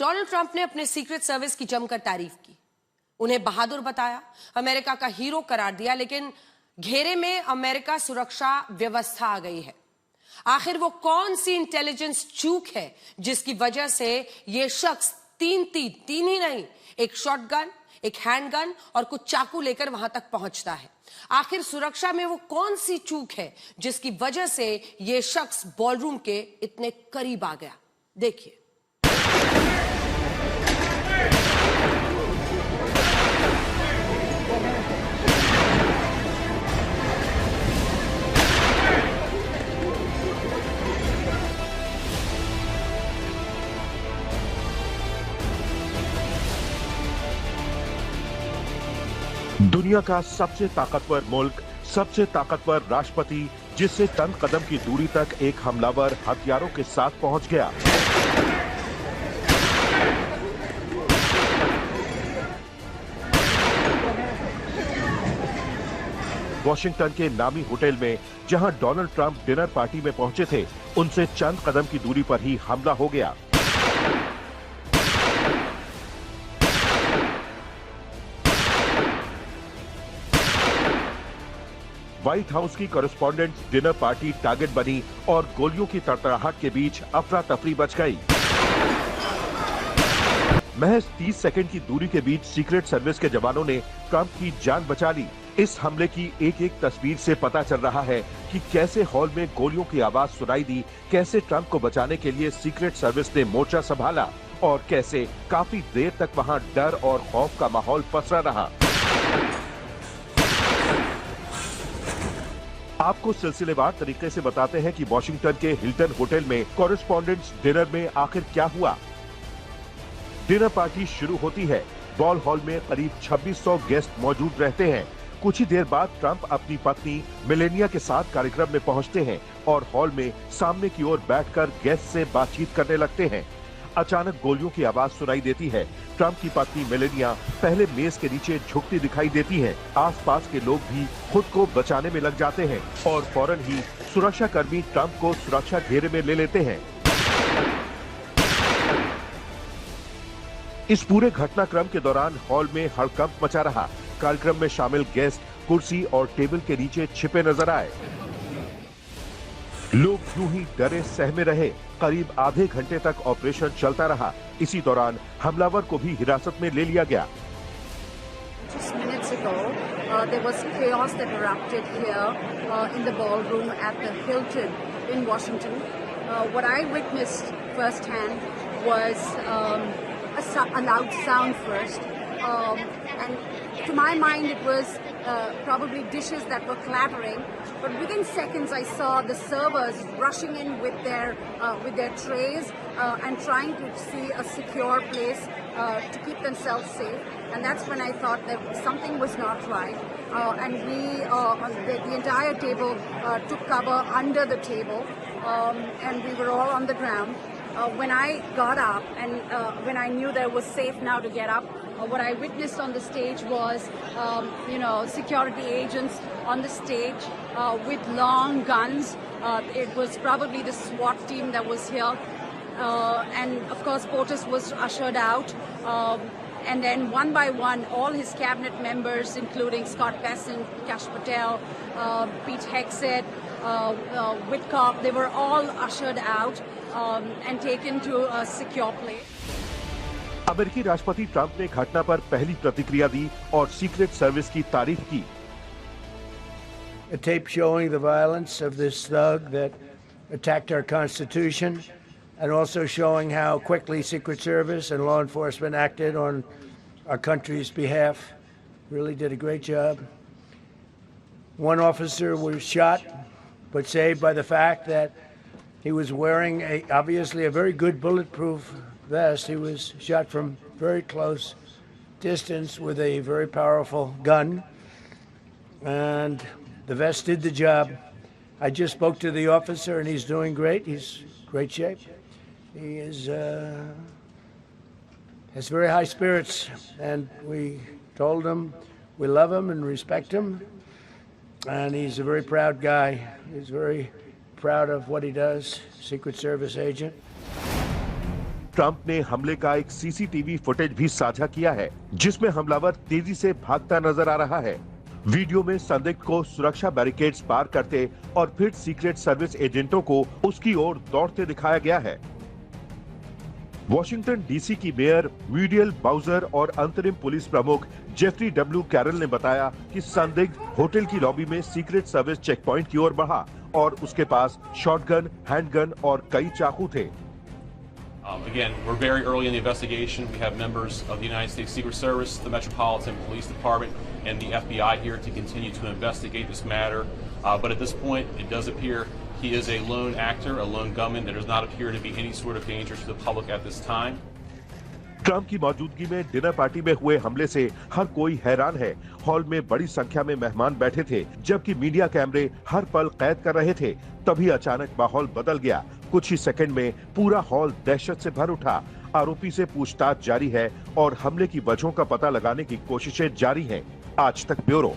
Donald Trump ने अपने secret service की जमकर तारीफ की, उन्हें बहादुर बताया, अमेरिका का हीरो करार दिया, लेकिन घेरे में अमेरिका सुरक्षा व्यवस्था आ गई है। आखिर वो कौन सी इंटेलिजेंस चूक है जिसकी वजह से ये शख्स तीन ही नहीं, एक शॉटगन, एक हैंडगन और कुछ चाकू लेकर वहां तक पहुंचता है। आखिर सुरक्षा में वो कौन सी चूक है जिसकी वजह से ये शख्स बॉलरूम के इतने करीब आ गया? देखिए। दुनिया का सबसे ताकतवर मुल्क, सबसे ताकतवर राष्ट्रपति, जिससे चंद कदम की दूरी तक एक हमलावर हथियारों के साथ पहुंच गया। वॉशिंगटन के नामी होटल में जहां डोनाल्ड ट्रंप डिनर पार्टी में पहुंचे थे, उनसे चंद कदम की दूरी पर ही हमला हो गया। व्हाइट हाउस की कॉरेस्पॉन्डेंट डिनर पार्टी टारगेट बनी और गोलियों की तड़तड़ाहट के बीच अफरा तफरी मच गई। महज 30 सेकंड की दूरी के बीच सीक्रेट सर्विस के जवानों ने ट्रंप की जान बचा ली। इस हमले की एक एक तस्वीर से पता चल रहा है कि कैसे हॉल में गोलियों की आवाज सुनाई दी, कैसे ट्रंप को बचाने के लिए सीक्रेट सर्विस ने मोर्चा संभाला और कैसे काफी देर तक वहां डर और खौफ का माहौल पसरा रहा। आपको सिलसिलेवार तरीके से बताते हैं कि वॉशिंगटन के हिल्टन होटल में कॉरेस्पॉन्डेंट्स डिनर में आखिर क्या हुआ। डिनर पार्टी शुरू होती है। बॉल हॉल में करीब 2600 गेस्ट मौजूद रहते हैं। कुछ ही देर बाद ट्रंप अपनी पत्नी मेलेनिया के साथ कार्यक्रम में पहुंचते हैं और हॉल में सामने की ओर बैठकर गेस्ट से बातचीत करने लगते हैं। अचानक गोलियों की आवाज सुनाई देती है। ट्रंप की पत्नी मेलेनिया पहले मेज के नीचे झुकती दिखाई देती हैं। आसपास के लोग भी खुद को बचाने में लग जाते हैं और फौरन ही सुरक्षा कर्मी ट्रंप को सुरक्षा घेरे में ले लेते हैं। इस पूरे घटनाक्रम के दौरान हॉल में हड़कंप मचा रहा। कार्यक्रम में शामिल गेस्ट कुर्सी और टेबल के नीचे छिपे नजर आए। लोग यूं ही डरे सहमे रहे। करीब आधे घंटे तक ऑपरेशन चलता रहा। इसी दौरान हमलावर को भी हिरासत में ले लिया गया। Just minutes ago, there was chaos that erupted here in the ballroom at the Hilton in Washington. What I witnessed firsthand was a loud sound first, and to my mind it was probably dishes that were clattering. But within seconds, I saw the servers rushing in with their trays and trying to see a secure place to keep themselves safe. And that's when I thought that something was not right. And the entire table took cover under the table, and we were all on the ground. When I got up and when I knew that it was safe now to get up, what I witnessed on the stage was, security agents on the stage with long guns. It was probably the SWAT team that was here. And of course, POTUS was ushered out. And then one by one, all his cabinet members, including Scott Bessent, Kash Patel, Pete Hegseth, Whitcock, they were all ushered out and taken to a secure place. अमेरिकी राष्ट्रपति Trump ने घटना पर पहली प्रतिक्रिया दी और secret service की तारीफ की। A tape showing the violence of this thug that attacked our Constitution, and also showing how quickly Secret Service and law enforcement acted on our country's behalf. Really did a great job. One officer was shot, but saved by the fact that he was wearing obviously a very good bulletproof vest. He was shot from very close distance with a very powerful gun, and the vest did the job. I just spoke to the officer, and he's doing great. He's in great shape. He has very high spirits, and we told him we love him and respect him, and he's a very proud guy. He's very proud of what he does, Secret Service agent. Trump ने हमले का एक CCTV footage भी साझा किया है, जिसमें हमलावर तेजी से भागता नजर आ रहा है। वीडियो में संदिग्ध को सुरक्षा बैरिकेड्स पार करते और फिर सीक्रेट सर्विस एजेंटों को उसकी ओर दौड़ते दिखाया गया है। वॉशिंगटन डीसी की मेयर म्यूरियल बाउजर और अंतरिम पुलिस प्रमुख जेफरी डब्ल्यू कैरल ने बताया कि संदिग्ध होटल की लॉबी में सीक्रेट सर्विस चेक पॉइंट की ओर बढ़ा और उसके पास शॉटगन, हैंडगन और कई चाकू थे। Again, we're very early in the investigation. We have members of the United States Secret Service, the Metropolitan Police Department, and the FBI here to continue to investigate this matter. But at this point, it does appear he is a lone actor, a lone gunman. There does not appear to be any sort of danger to the public at this time. Trump की मौजूदगी में dinner party में हुए हमले से हर कोई हैरान है। हॉल में बड़ी संख्या में मेहमान बैठे थे, जबकि मीडिया कैमरे हर पल कैद कर रहे थे। तभी अचानक माहौल बदल गया। कुछ ही सेकंड में पूरा हॉल दहशत से भर उठा। आरोपी से पूछताछ जारी है और हमले की वजहों का पता लगाने की कोशिशें जारी हैं। आज तक ब्यूरो।